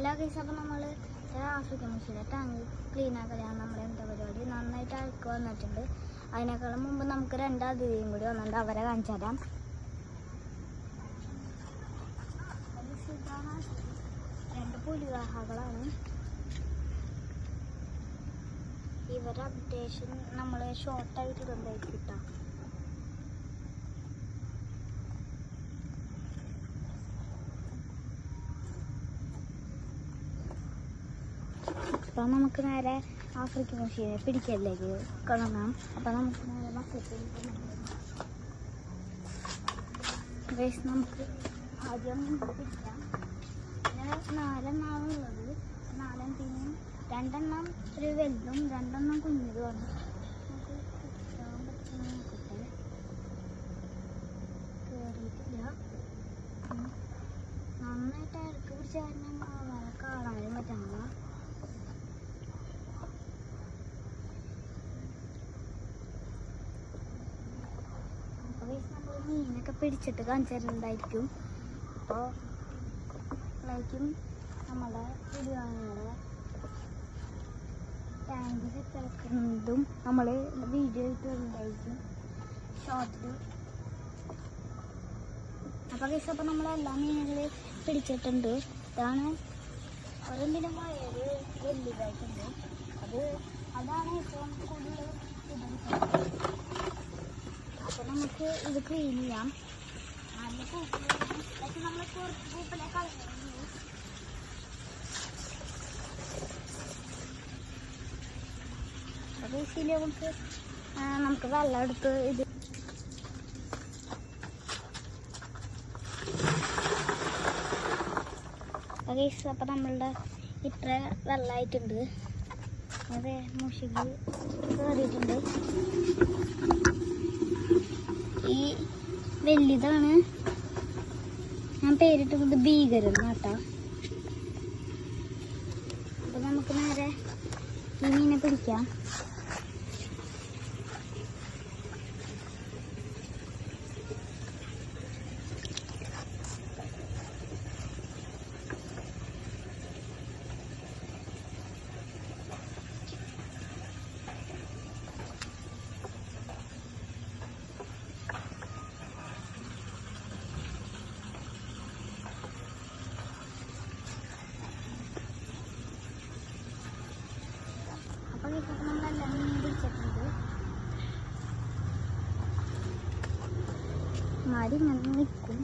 Hello guys, അപ്പോൾ നമ്മൾ African മുഷിയുടെ tank clean ആക്കലാണ് നമ്മുടെ എന്താ പരിപാടി. നന്നായിട്ട് അഴുക്ക് വന്നിട്ടുണ്ട്. അതിനേക്കാളും മുമ്പ് നമുക്ക് രണ്ട് അതിഥിയും കൂടി വന്നിട്ടുണ്ട്, അവരെ കാണിച്ചു തരാം. രണ്ട് പുലിവാഹകളാണ്. ഇവരുടെ അപ്ഡേഷൻ നമ്മൾ ഷോർട്ടായിട്ട് ഇടുന്നതായിട്ട് കിട്ടാം. അപ്പം നമുക്ക് നേരെ ആഫ്രിക്കൻ മുഷിയെ പിടിക്കലിലേക്ക് കാണാം. അപ്പം നമുക്ക് നേരെ മക്കൾക്ക് നമുക്ക് ആദ്യം പിടിക്കാം. പിന്നെ 4 എണ്ണമാണുള്ളത്. 4 എണ്ണത്തിനും 2 എണ്ണം ഒരു വലുതും 2 എണ്ണം കുഞ്ഞതുമാണ്. നമുക്ക് കിട്ടാൻ പറ്റുന്ന നോക്കട്ടെ. കയറിയിട്ടില്ല. നന്നായിട്ട് ഇറക്കി പിടിച്ച കാരണം അവരെ കാണാനും പറ്റുന്നില്ല. നമ്മൾ മീനൊക്കെ പിടിച്ചിട്ട് കാണിച്ചിട്ടുണ്ടായിരിക്കും. അപ്പോൾ ലൈക്കും നമ്മളെ വീഡിയോയുടെ ടാങ്ക് സെറ്റാക്കുന്നതും നമ്മൾ വീഡിയോ ഇട്ടുണ്ടായിരിക്കും ഷോർട്ടിൽ. അപ്പോൾ കേസ് അപ്പോൾ നമ്മളെല്ലാ മീനുകൾ പിടിച്ചിട്ടുണ്ട്. ഇതാണ് ഒരെന്തിനും വയറ് വലിയതായിട്ടുണ്ട്. അതാണ് ഏറ്റവും കൂടുതൽ ഇതെടുക്കുന്നത്. അപ്പോൾ നമുക്ക് ഇത് ക്ലീൻ ചെയ്യാം. നല്ല പൂപ്പിലാണ്, പക്ഷെ നമ്മൾ കുറച്ച് പൂപ്പിലെ കളഞ്ഞു. അപ്പോൾ ഇതിൽ നമുക്ക് വെള്ളം എടുത്ത് ഇത് അപ്പോൾ നമ്മളുടെ ഇത്ര വെള്ളമായിട്ടുണ്ട്. അത് മുഷിക്ക് കയറിയിട്ടുണ്ട്. ഈ വലുതാണ് ഞാൻ പേരിട്ടത് ഭീകരം കേട്ടോ. അപ്പൊ നമുക്ക് നേരെ ഈ മീനെ പിടിക്കാം. നമ്മളെല്ലാം മീൻ പിടിച്ചിട്ടുണ്ട്. മടി ഇങ്ങനെ നിൽക്കും.